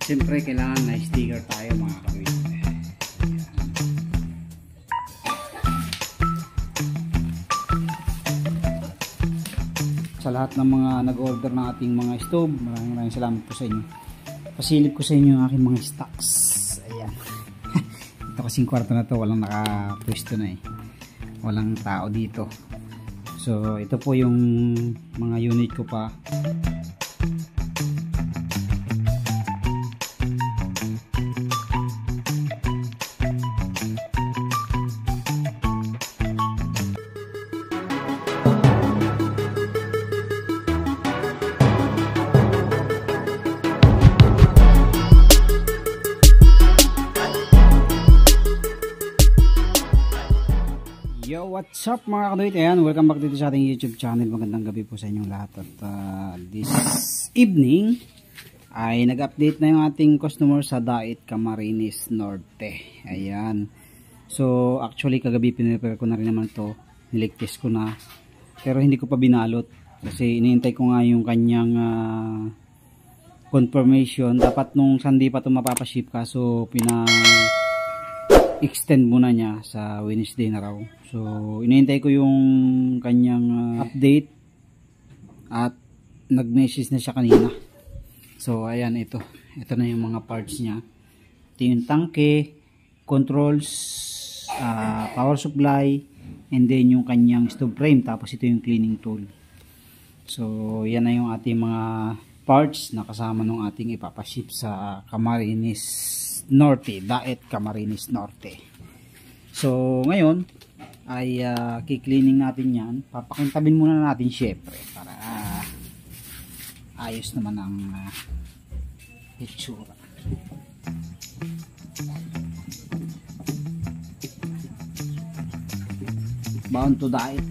siyempre kailangan na sticker tayo mga kabit. Sa lahat ng mga nag-order ng ating mga stove, maraming salamat po sa inyo. Pasilip ko sa inyo ang aking mga stocks. Ayan. Ito kasing kwarto na to, walang nakapwesto na eh. Walang tao dito. So ito po yung mga unit ko pa. Yo, what's up mga kaduit? Ayan, welcome back dito sa ating YouTube channel. Magandang gabi po sa inyong lahat. At this evening ay nag-update na yung ating customer sa Dait Camarines Norte. Ayan. So actually kagabi pinrepare ko na rin naman to. Niligtis ko na. Pero hindi ko pa binalot. Kasi iniintay ko nga yung kanyang confirmation. Dapat nung Sunday pa ito mapapaship, kaso extend muna niya sa Wednesday na raw. So inihintay ko yung kanyang update at nag-message na siya kanina. So ayan, ito na yung mga parts niya. Ito yung tangke, controls, power supply, and then yung kanyang stove frame, tapos ito yung cleaning tool. So yan na yung ating mga parts na kasama nung ating ipapaship sa Camarines Norte, Dait Camarines Norte. So ngayon ay ki-cleaning natin yan. Papakintabin muna natin syempre para ayos naman ang itsura. Bound to Dait.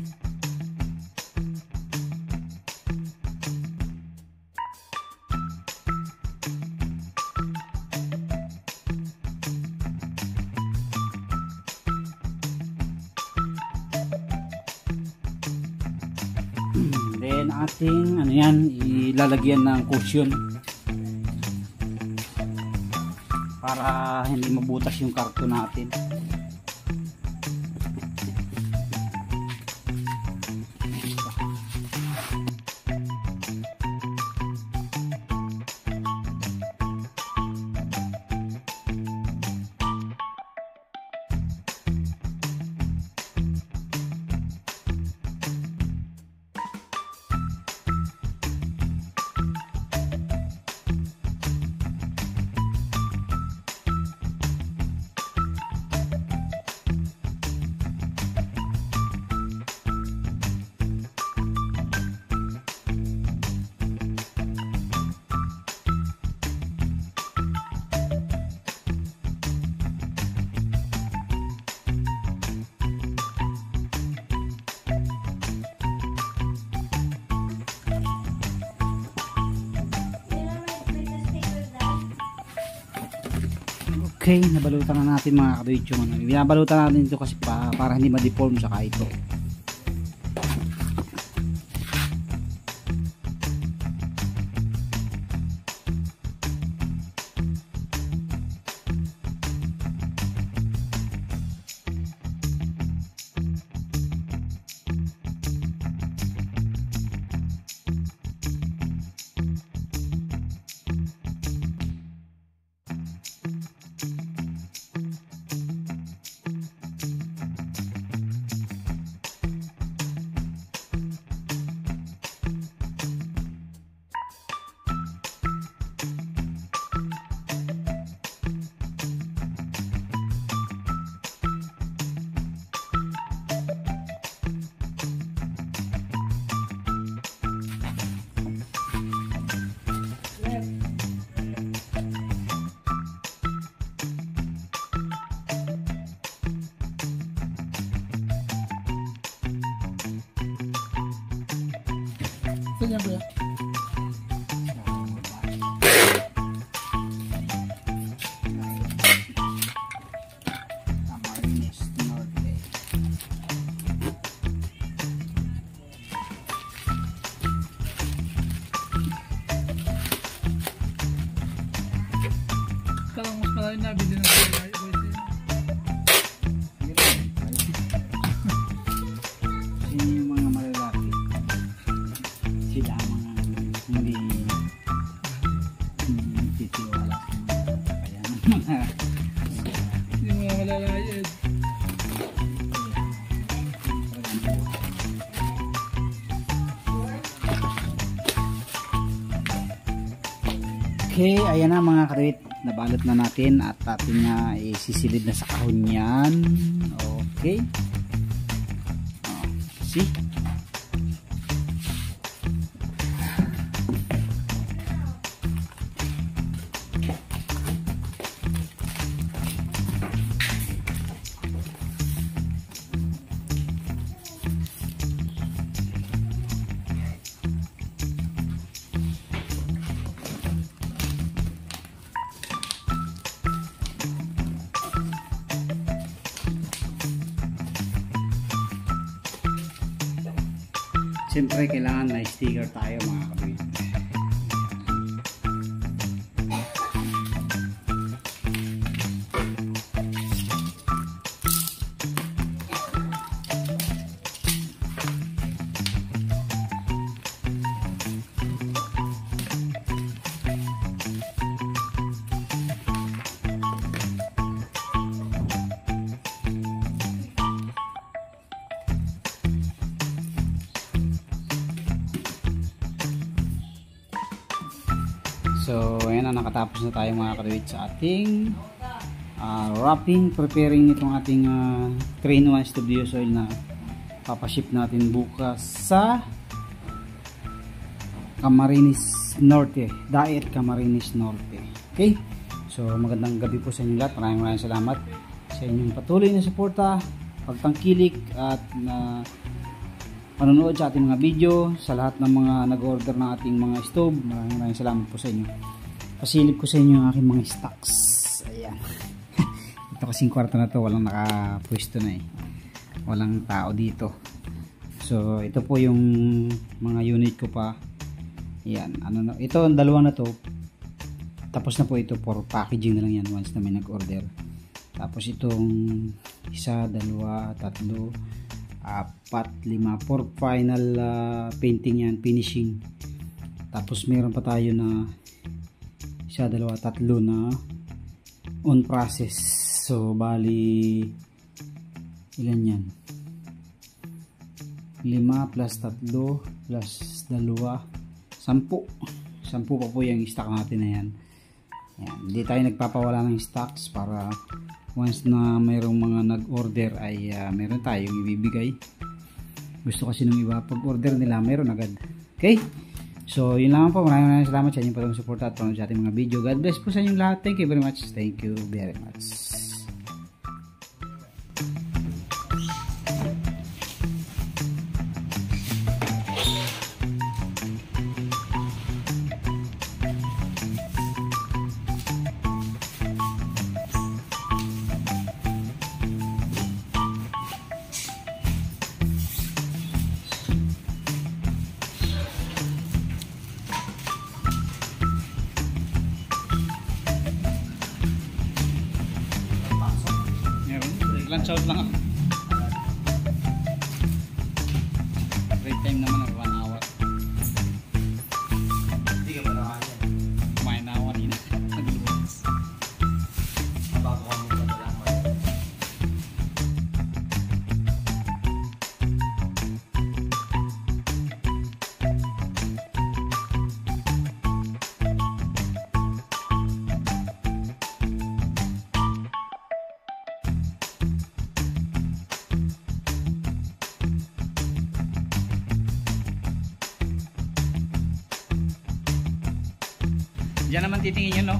Then ating ilalagyan ng cushion para hindi mabutas yung karton natin. Okay, nabalutan na natin mga kaduit yung binabalutan natin ito kasi para hindi ma-deform saka ito. Ganyan ba yan? Camarines Norte. Ayun na, bili ng pala. Sino yung mga malalaki? Sila ang mga hindi titiwala. Kaya mga Yung mga malalayad. Okay, ayan na mga katuwit. Nabalot na natin at ating isisilid na sa kahon yan. Okay. See? Siyempre kailangan na sticker tayo mga kabit. So, ayan na, nakatapos na tayo mga katuwit sa ating wrapping, preparing itong ating 3-in-1 Studios oil na papaship natin bukas sa Camarines Norte, Daet Camarines Norte. Okay? So, magandang gabi po sa inyo lahat. Maraming salamat sa inyong patuloy na suporta, pagtangkilik at panonood sa ating mga video, sa lahat ng mga nag-order ng ating mga stove. Maraming salamat po sa inyo. Pasilip ko sa inyo ang aking mga stocks. Ayan. Ito kasing kwarto na to, walang nakapwesto na eh. Walang tao dito. So, ito po yung mga unit ko pa. Ayan. Ano na, ito, ang dalawa na to. Tapos na po ito, for packaging na lang yan once na may nag-order. Tapos itong isa, dalawa, tatlo, 4, 5 for final painting yan, finishing. Tapos meron pa tayo na isa, dalawa, tatlo na on process. So bali ilan yan? 5 plus 3 plus 2 10 pa po yung stock natin na yan. Yan. Hindi tayo nagpapawala ng stocks para once na mayroong mga nag-order ay meron tayong ibibigay. Gusto kasi nung iba pag order nila meron agad. Okay? So yun lang po. Maraming salamat sa inyong patungong support at panonood sa ating mga video. God bless po sa inyong lahat. Thank you very much. Thank you very much. Lunch out lang ako. Break time naman ng 1 hour. Hindi ka ba nakasin? Kumain na ako kanina. Nag-lunch. Mabago kami ba lang? Diyan naman titingin yun, no?